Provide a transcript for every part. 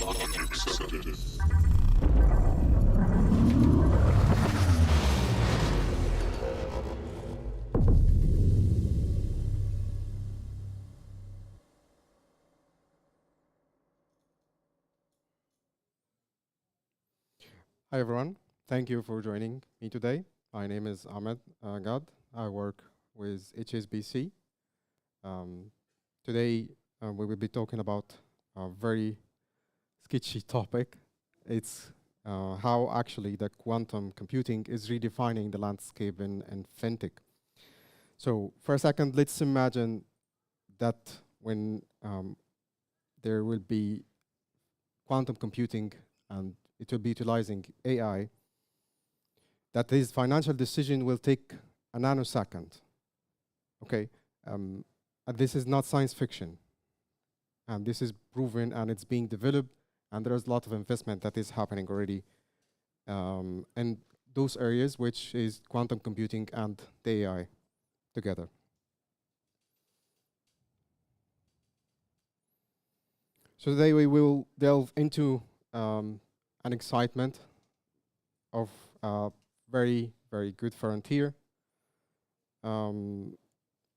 accepted. Hi everyone, thank you for joining me today. My name is Ahmed Gad. I work with HSBC. Today we will be talking about a very sketchy topic. It's how actually the quantum computing is redefining the landscape in fintech. So for a second, let's imagine that when there will be quantum computing and it will be utilizing AI, that this financial decision will take a nanosecond. Okay, and this is not science fiction. And this is proven and it's being developed, and there is a lot of investment that is happening already in those areas, which is quantum computing and the AI together. So today we will delve into an excitement of a very, very good frontier.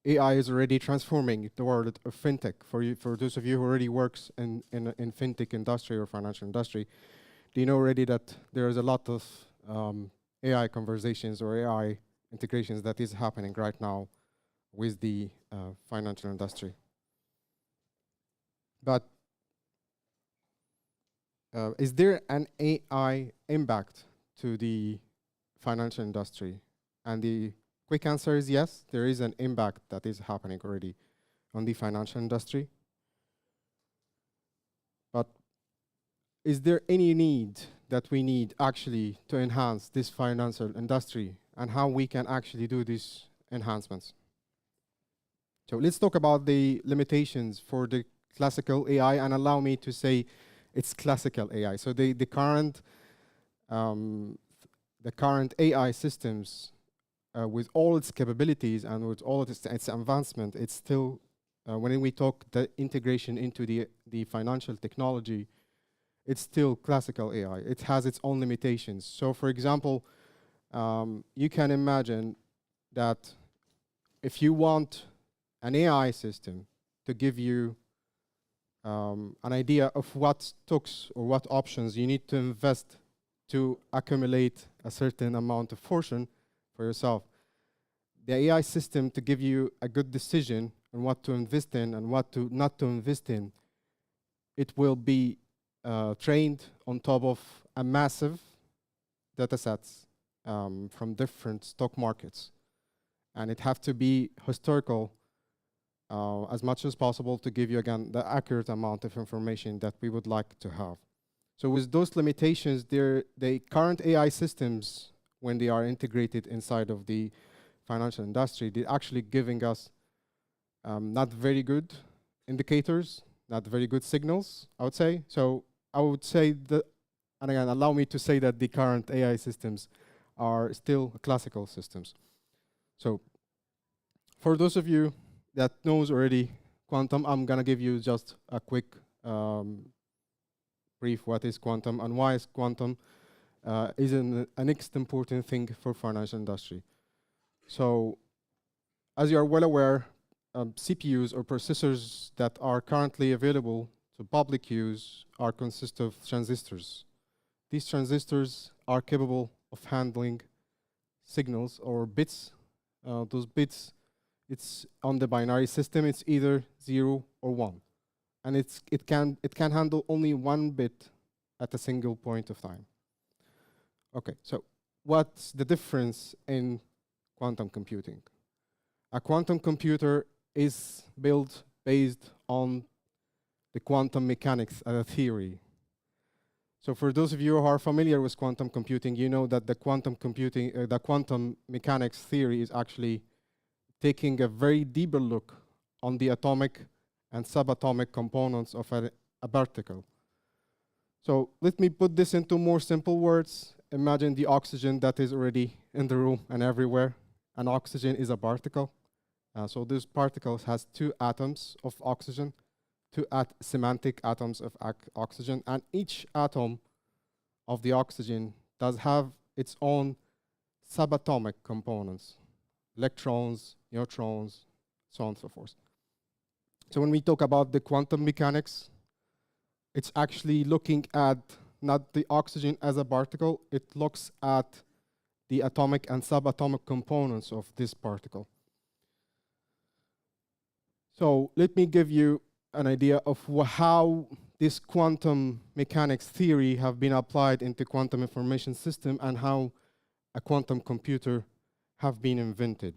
AI is already transforming the world of fintech. For those of you who already works in fintech industry or financial industry, do you know already that there is a lot of AI conversations or AI integrations that is happening right now with the financial industry. But is there an AI impact to the financial industry? And the quick answer is yes, there is an impact that is happening already on the financial industry. But is there any need that we need actually to enhance this financial industry and how we can actually do these enhancements? So let's talk about the limitations for the classical AI, and allow me to say it's classical AI. So the current AI systems, with all its capabilities and with all of its advancement, it's still, when we talk the integration into the financial technology, it's still classical AI. It has its own limitations. So for example, you can imagine that if you want an AI system to give you an idea of what stocks or what options you need to invest to accumulate a certain amount of fortune for yourself, the AI system to give you a good decision on what to invest in and what to not to invest in, it will be trained on top of a massive data sets from different stock markets. And it have to be historical as much as possible to give you, again, the accurate amount of information that we would like to have. So with those limitations, the current AI systems, when they are integrated inside of the financial industry, they're actually giving us not very good indicators, not very good signals, I would say. So I would say that, and again, allow me to say that the current AI systems are still classical systems. So for those of you that knows already quantum, I'm gonna give you just a quick brief what is quantum and why is quantum is a next important thing for financial industry. So as you are well aware, CPUs or processors that are currently available to public use consist of transistors. These transistors are capable of handling signals or bits. Those bits, it's on the binary system, it's either 0 or 1. And it can handle only one bit at a single point of time. Okay, so what's the difference in quantum computing? A quantum computer is built based on the quantum mechanics as a theory. So for those of you who are familiar with quantum computing, you know that the quantum computing, the quantum mechanics theory is actually taking a very deeper look on the atomic and subatomic components of a particle. So let me put this into more simple words. Imagine the oxygen that is already in the room and everywhere. And oxygen is a particle. So this particle has 2 atoms of oxygen. two semantic atoms of oxygen, and each atom of the oxygen does have its own subatomic components, electrons, neutrons, so on and so forth. So when we talk about the quantum mechanics, it's actually looking at not the oxygen as a particle, it looks at the atomic and subatomic components of this particle. So let me give you an idea of how this quantum mechanics theory have been applied into quantum information system and how a quantum computer have been invented.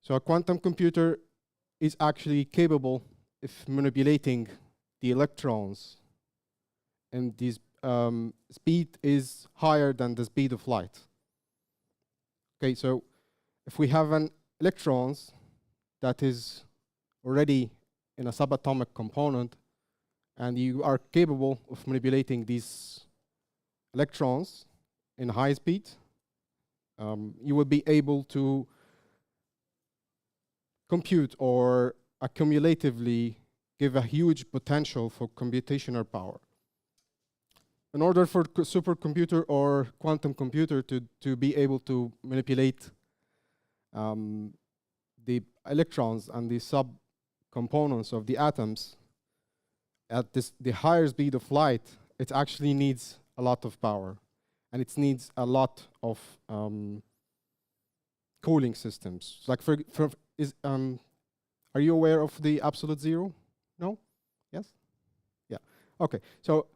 So a quantum computer is actually capable of manipulating the electrons, and this speed is higher than the speed of light. Okay, so if we have an electrons that is already in a subatomic component, and you are capable of manipulating these electrons in high speed, you will be able to compute or accumulatively give a huge potential for computational power. In order for supercomputer or quantum computer to be able to manipulate the electrons and the subcomponents of the atoms at the higher speed of light, it actually needs a lot of power, and it needs a lot of cooling systems. Like are you aware of the absolute zero? No? Yes? Yeah. Okay. So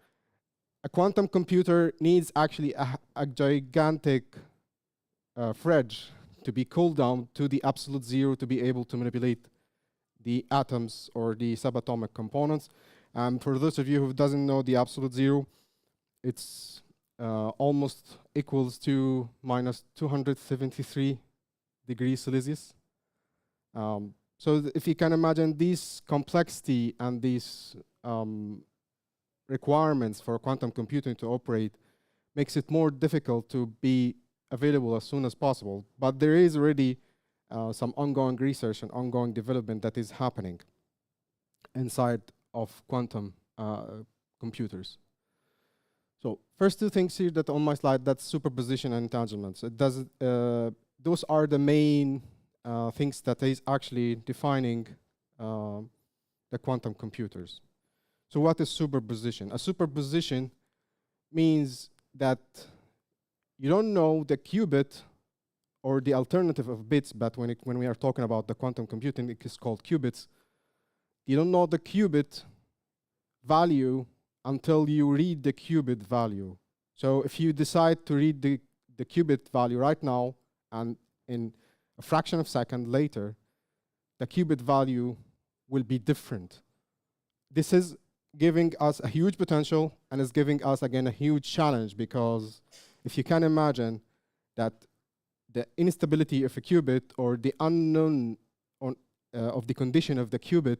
a quantum computer needs actually a gigantic fridge to be cooled down to the absolute zero to be able to manipulate the atoms or the subatomic components. For those of you who doesn't know the absolute zero, it's almost equals to minus 273 degrees Celsius. So if you can imagine this complexity and these requirements for quantum computing to operate makes it more difficult to be available as soon as possible. But there is already some ongoing research and ongoing development that is happening inside of quantum computers. So first two things here that on my slide, that's superposition and entanglement. It does, those are the main things that is actually defining the quantum computers. So what is superposition? A superposition means that you don't know the qubit or the alternative of bits, but when we are talking about the quantum computing, it is called qubits. You don't know the qubit value until you read the qubit value. So if you decide to read the qubit value right now, and in a fraction of a second later, the qubit value will be different. This is giving us a huge potential, and is giving us, again, a huge challenge, because if you can imagine that the instability of a qubit or the unknown of the condition of the qubit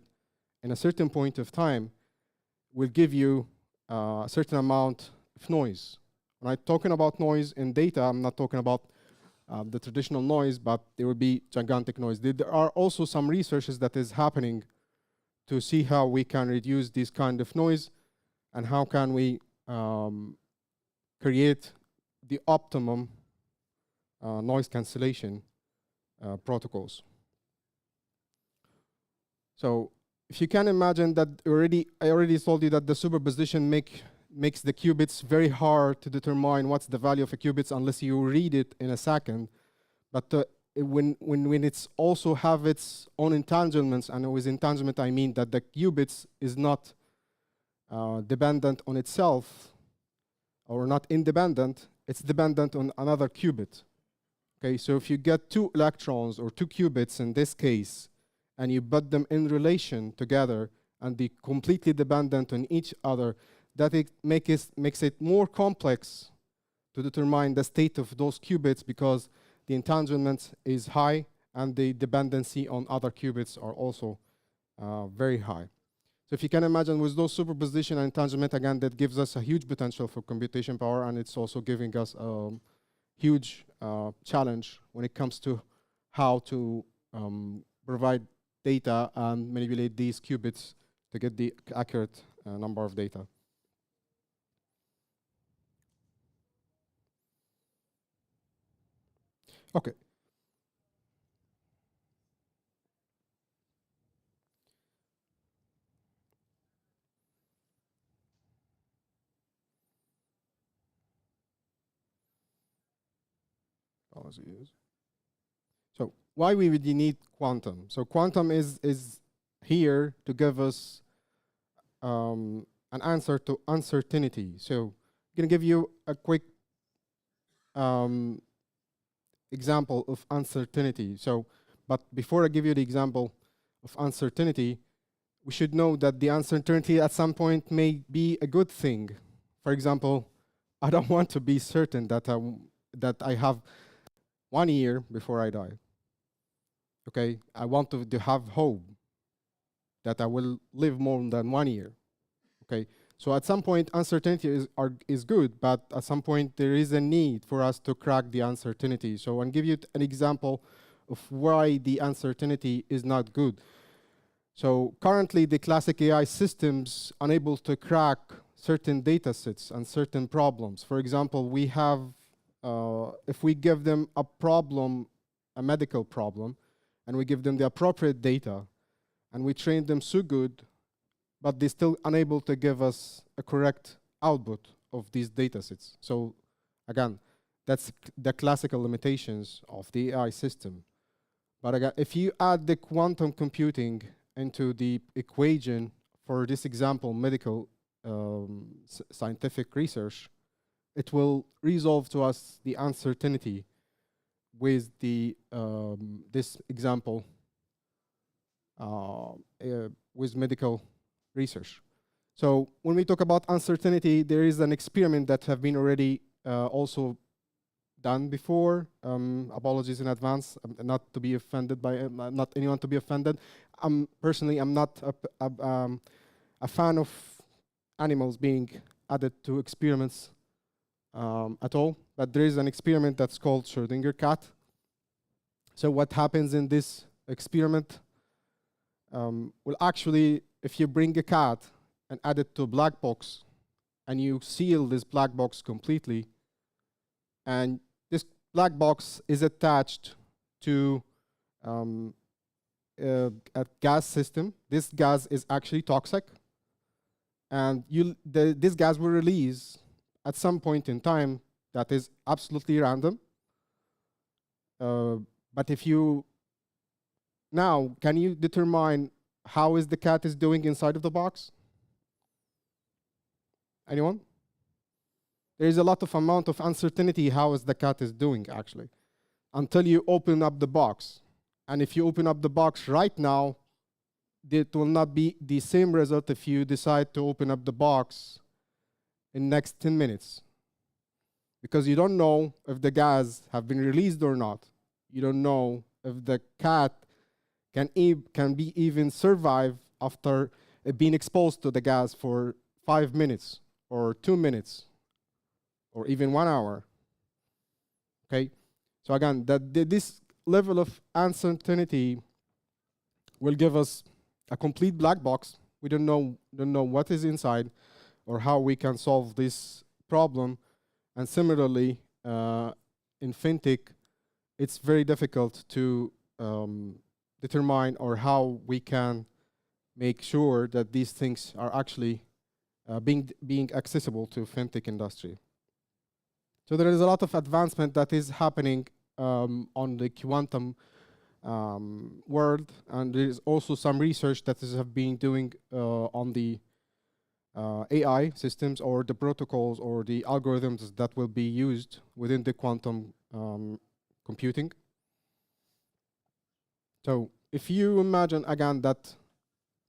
in a certain point of time will give you a certain amount of noise. When I'm talking about noise in data, I'm not talking about the traditional noise, but there will be gigantic noise. There are also some researches that is happening to see how we can reduce this kind of noise and how can we create the optimum noise cancellation protocols. So if you can imagine that I already told you that the superposition makes the qubits very hard to determine what's the value of a qubits unless you read it in a second. But when it's also have its own entanglements, and with entanglement I mean that the qubits is not dependent on itself or not independent, it's dependent on another qubit. Okay, so if you get two electrons or two qubits in this case, and you put them in relation together and be completely dependent on each other, that it makes it more complex to determine the state of those qubits, because the entanglement is high and the dependency on other qubits are also very high. So if you can imagine with those superposition and entanglement, again, that gives us a huge potential for computation power, and it's also giving us a huge challenge when it comes to how to provide data and manipulate these qubits to get the accurate number of data. Okay. Apologies. So why we would need quantum? So quantum is here to give us an answer to uncertainty. So I'm going to give you a quick example of uncertainty. So, but before I give you the example of uncertainty, we should know that the uncertainty at some point may be a good thing. For example, I don't want to be certain that I have 1 year before I die. Okay, I want to have hope that I will live more than 1 year. Okay, so at some point uncertainty is good, but at some point there is a need for us to crack the uncertainty. So I'll give you an example of why the uncertainty is not good. So currently the classic AI systems unable to crack certain data sets and certain problems. For example, we have, if we give them a problem, a medical problem, and we give them the appropriate data, and we train them so good, but they're still unable to give us a correct output of these data sets. So again, that's the classical limitations of the AI system. But again, if you add the quantum computing into the equation for this example, medical scientific research, it will resolve to us the uncertainty with the this example with medical research. So when we talk about uncertainty, there is an experiment that have been already also done before. Apologies in advance, not to be offended by not anyone to be offended. Personally, I'm not a fan of animals being added to experiments at all. But there is an experiment that's called Schrödinger cat. So what happens in this experiment? Well, actually, if you bring a cat and add it to a black box, and you seal this black box completely, and this black box is attached to a gas system. This gas is actually toxic, and this gas will release at some point in time that is absolutely random. But if you now, can you determine how is the cat is doing inside of the box? Anyone? There is a lot of amount of uncertainty how is the cat is doing actually, until you open up the box. And if you open up the box right now, it will not be the same result if you decide to open up the box in next 10 minutes. Because you don't know if the gas have been released or not. You don't know if the cat can be even survive after being exposed to the gas for 5 minutes or 2 minutes or even 1 hour. Okay, so again, this level of uncertainty will give us a complete black box. We don't know what is inside or how we can solve this problem. And similarly, in fintech, it's very difficult to determine or how we can make sure that these things are actually being accessible to fintech industry. So there is a lot of advancement that is happening on the quantum world, and there is also some research that have been doing on the AI systems or the protocols or the algorithms that will be used within the quantum computing. So if you imagine again that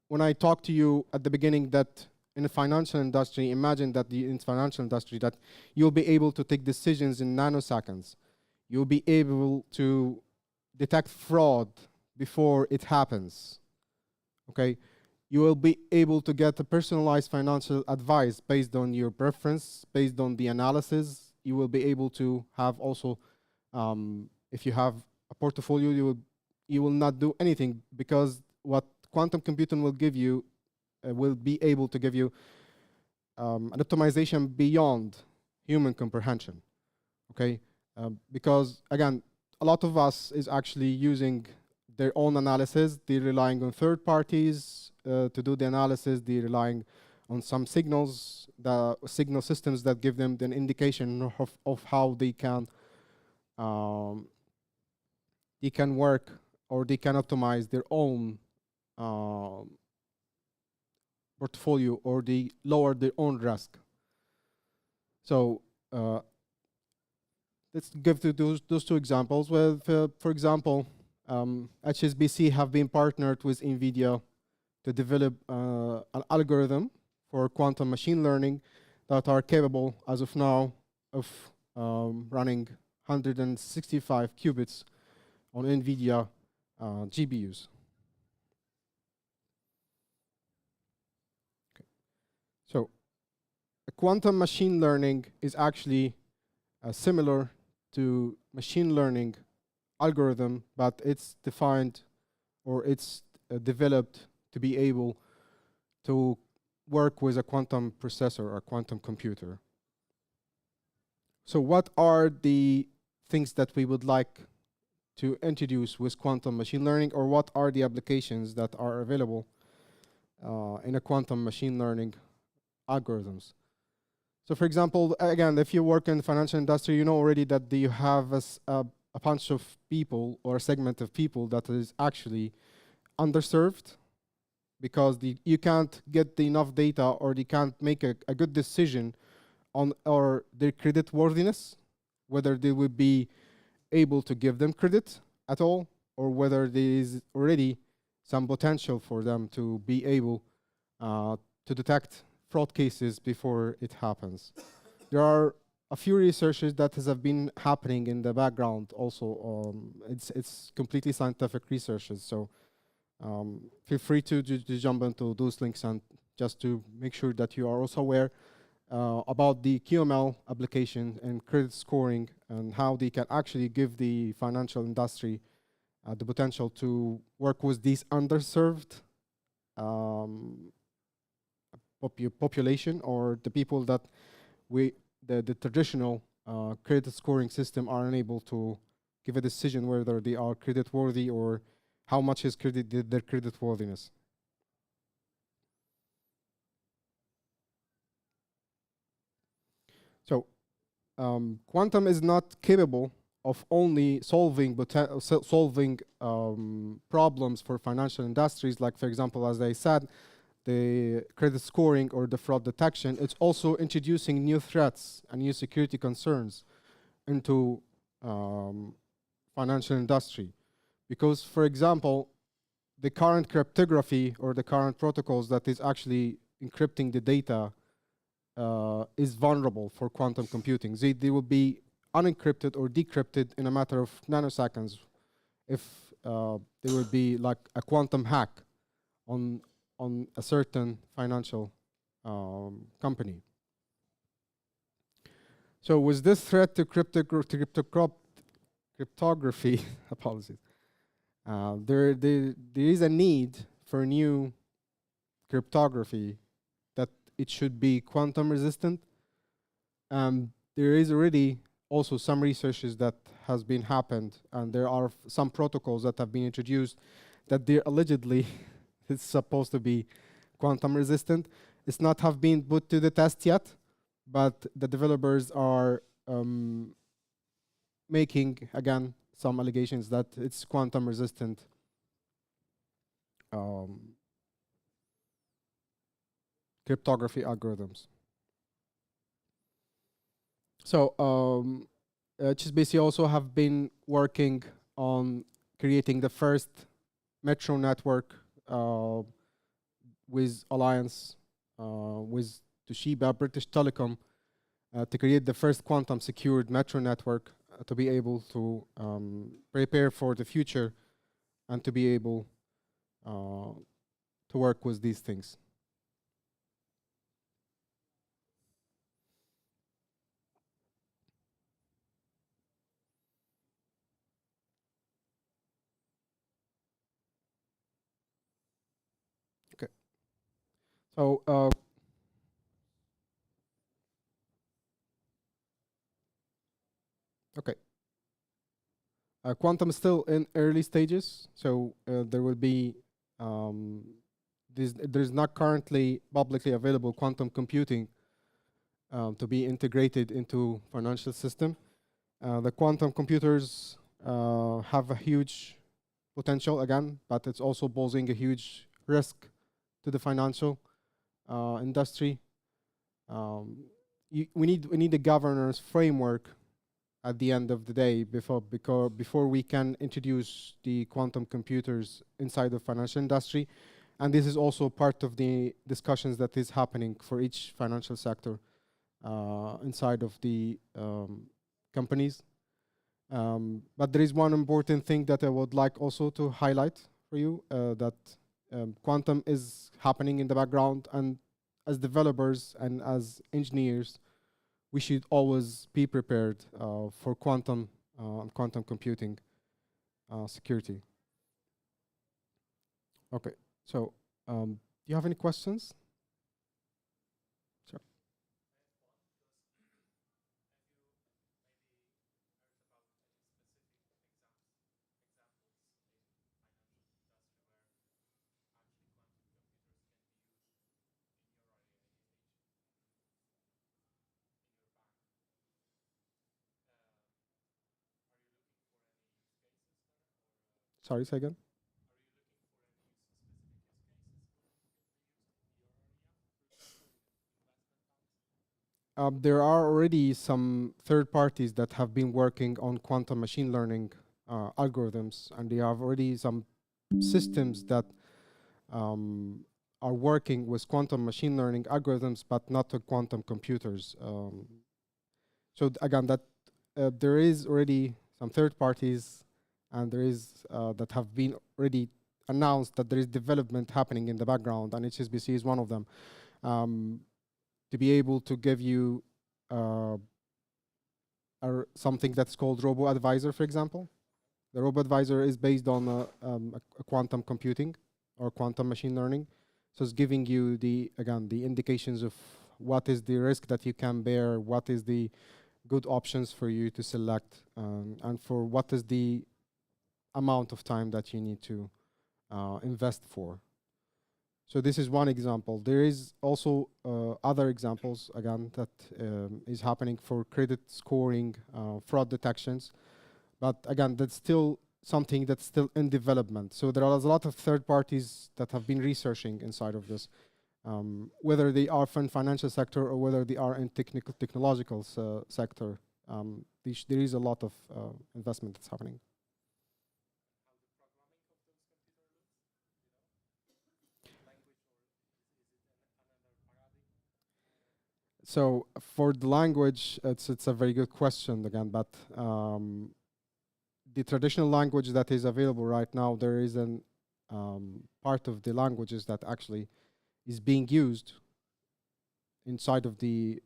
when I talked to you at the beginning that in the financial industry, imagine that in the financial industry that you'll be able to take decisions in nanoseconds. You'll be able to detect fraud before it happens. Okay? You will be able to get a personalized financial advice based on your preference, based on the analysis. You will be able to have also, if you have a portfolio, you will not do anything because what quantum computing will give you will be able to give you an optimization beyond human comprehension. Okay, because again, a lot of us is actually using their own analysis. They're relying on third parties to do the analysis. They're relying on some signals, the signal systems that give them an indication of how they can work, or they can optimize their own portfolio, or they lower their own risk. So let's give those two examples. With, for example, HSBC have been partnered with NVIDIA to develop an algorithm for quantum machine learning that are capable, as of now, of running 165 qubits on NVIDIA GPUs. Okay. So, quantum machine learning is actually similar to machine learning algorithm, but it's defined, or it's developed to be able to work with a quantum processor or quantum computer. So what are the things that we would like to introduce with quantum machine learning, or what are the applications that are available in a quantum machine learning algorithms? So for example, again, if you work in the financial industry, you know already that you have a bunch of people, or a segment of people that is actually underserved, because you can't get enough data, or they can't make a good decision on or their credit worthiness, whether they would be able to give them credit at all, or whether there is already some potential for them to be able to detect fraud cases before it happens. There are a few researches that have been happening in the background also. It's completely scientific researches, so feel free to jump into those links, and just to make sure that you are also aware about the QML application and credit scoring, and how they can actually give the financial industry the potential to work with these underserved population, or the people that the traditional credit scoring system are unable to give a decision whether they are credit worthy, or how much is their credit worthiness. So quantum is not capable of only solving problems for financial industries, like for example, as I said, the credit scoring or the fraud detection. It's also introducing new threats and new security concerns into financial industry. Because, for example, the current cryptography, or the current protocols that is actually encrypting the data is vulnerable for quantum computing. They will be unencrypted or decrypted in a matter of nanoseconds if there will be like a quantum hack on a certain financial company. So with this threat to cryptography, apologies, there is a need for new cryptography that it should be quantum resistant. There is already also some researches that has been happened, and there are some protocols that have been introduced that they're allegedly it's supposed to be quantum resistant. It's not have been put to the test yet, but the developers are making, again, some allegations that it's quantum resistant cryptography algorithms. So HSBC also have been working on creating the first metro network with alliance with Toshiba, British Telecom, to create the first quantum secured metro network to be able to prepare for the future and to be able to work with these things. Okay. So, okay. Quantum is still in early stages, so there will be there's not currently publicly available quantum computing to be integrated into financial system. The quantum computers have a huge potential again, but it's also posing a huge risk to the financial industry. We need a governance framework at the end of the day before we can introduce the quantum computers inside the financial industry. And this is also part of the discussions that is happening for each financial sector inside of the companies. But there is one important thing that I would like also to highlight for you, that quantum is happening in the background, and as developers and as engineers, we should always be prepared for quantum computing security. Okay, so do you have any questions? Sure. Sorry, say again. There are already some third parties that have been working on quantum machine learning algorithms, and they have already some systems that are working with quantum machine learning algorithms, but not to quantum computers. So again, that there is already some third parties, and there is that have been already announced that there is development happening in the background, and HSBC is one of them. To be able to give you something that's called robo-advisor, for example. The robo-advisor is based on a quantum computing or quantum machine learning. So it's giving you the indications of what is the risk that you can bear, what is the good options for you to select, and for what is the amount of time that you need to invest for. So this is one example. There is also other examples, again, that is happening for credit scoring, fraud detections. But again, that's still something that's still in development. So there are a lot of third parties that have been researching inside of this, whether they are from financial sector or whether they are in technological sector. There is a lot of investment that's happening. So for the language, it's a very good question again, but the traditional language that is available right now, there is an part of the languages that actually is being used inside of the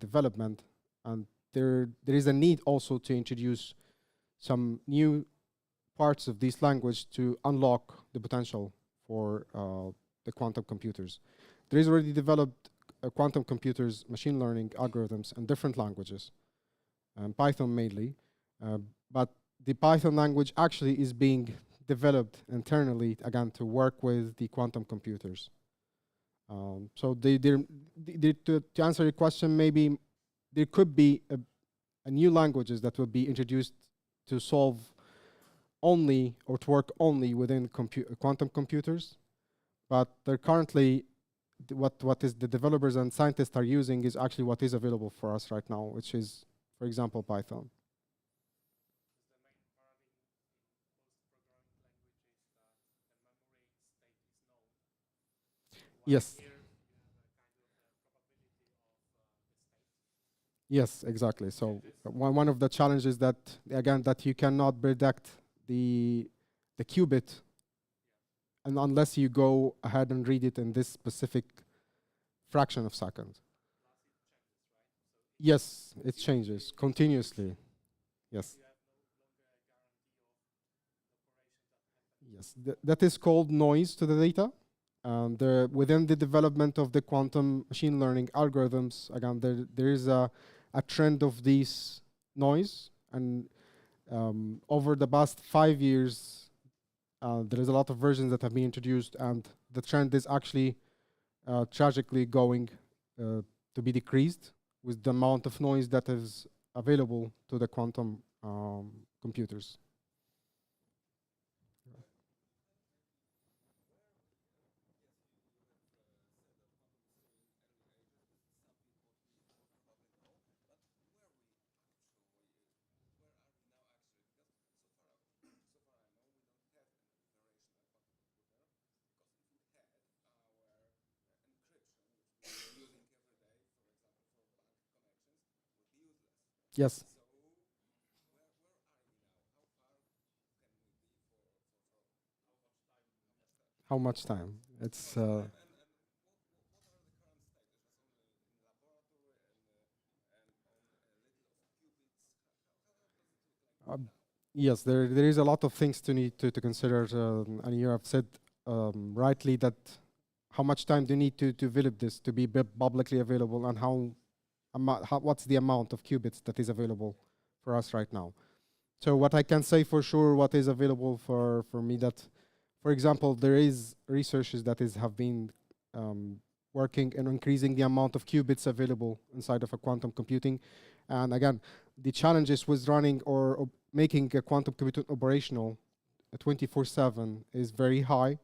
development, and there is a need also to introduce some new parts of this language to unlock the potential for the quantum computers. There is already developed quantum computers, machine learning algorithms in different languages, Python mainly, but the Python language actually is being developed internally, again, to work with the quantum computers. So to answer your question, maybe there could be a new languages that will be introduced to solve only or to work only within quantum computers, but they're currently what is the developers and scientists are using is actually what is available for us right now, which is, for example, Python. Yes. Yes, exactly. So one of the challenges that, again, that you cannot predict the qubit, and unless you go ahead and read it in this specific fraction of seconds. Yes, it changes continuously. Yes. Yes, that is called noise to the data. Within the development of the quantum machine learning algorithms, again, there is a trend of these noise, and over the past 5 years, there is a lot of versions that have been introduced, and the trend is actually tragically going to be decreased with the amount of noise that is available to the quantum computers. Yes. How much time? It's yes. There is a lot of things to need to consider, and you have said rightly that how much time do you need to develop this to be publicly available, and what's the amount of qubits that is available for us right now. So what I can say for sure, what is available for me, that, for example, there is researchers that have been working in increasing the amount of qubits available inside of a quantum computing. And again, the challenges with running or making a quantum computer operational 24/7 is very high,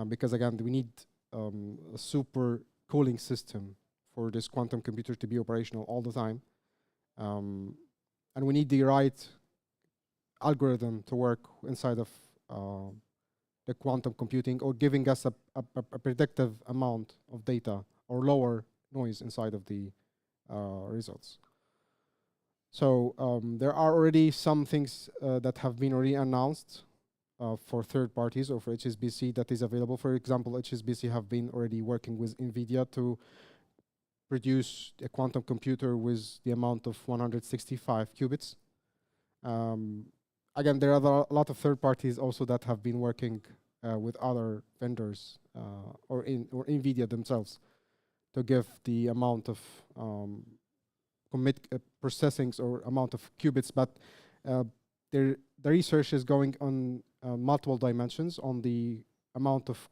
because again, we need a super cooling system for this quantum computer to be operational all the time. And we need the right algorithm to work inside of the quantum computing, or giving us a predictive amount of data or lower noise inside of the results. So there are already some things that have been already announced for third parties or for HSBC that is available. For example, HSBC have been already working with NVIDIA to produce a quantum computer with the amount of 165 qubits. Again, there are a lot of third parties also that have been working with other vendors or NVIDIA themselves to give the amount of processings or amount of qubits. But the research is going on multiple dimensions on the amount of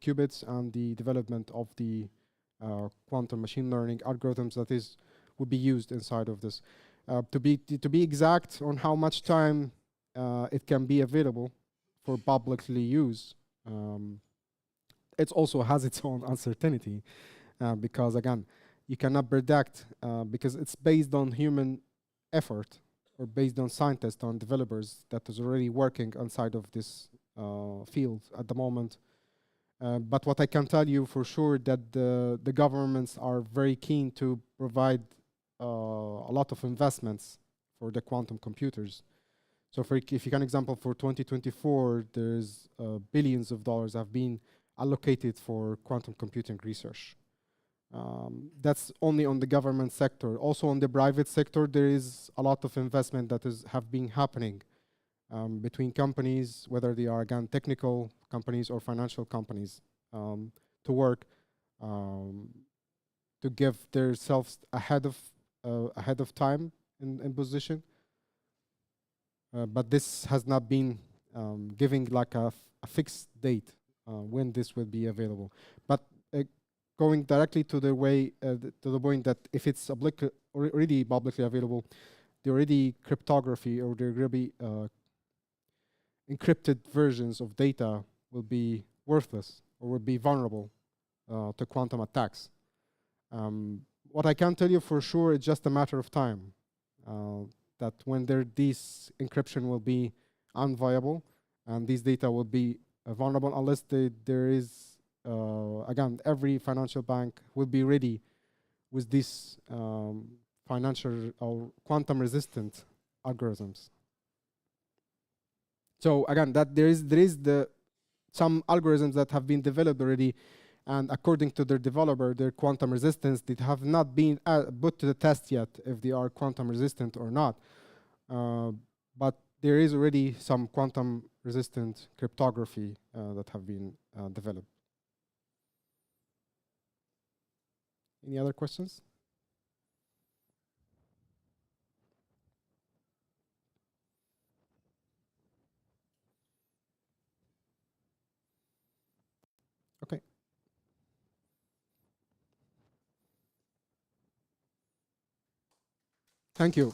qubits and the development of the quantum machine learning algorithms that would be used inside of this. To be exact on how much time it can be available for publicly use, it also has its own uncertainty, because again, you cannot predict, because it's based on human effort or based on scientists, on developers that is already working inside of this field at the moment. But what I can tell you for sure, that the governments are very keen to provide a lot of investments for the quantum computers. So if you can example, for 2024, there's billions of dollars have been allocated for quantum computing research. That's only on the government sector. Also on the private sector, there is a lot of investment that have been happening between companies, whether they are, again, technical companies or financial companies, to work to give themselves ahead of time in position. But this has not been giving like a fixed date when this will be available. But going directly to the point that if it's already publicly available, the already cryptography or the already encrypted versions of data will be worthless or will be vulnerable to quantum attacks. What I can tell you for sure, it's just a matter of time that when this encryption will be unviable and these data will be vulnerable, unless there is, again, every financial bank will be ready with these financial or quantum resistant algorithms. So again, that there is some algorithms that have been developed already, and according to their developer, their quantum resistance, they have not been put to the test yet if they are quantum resistant or not. But there is already some quantum resistant cryptography that have been developed. Any other questions? Okay. Thank you.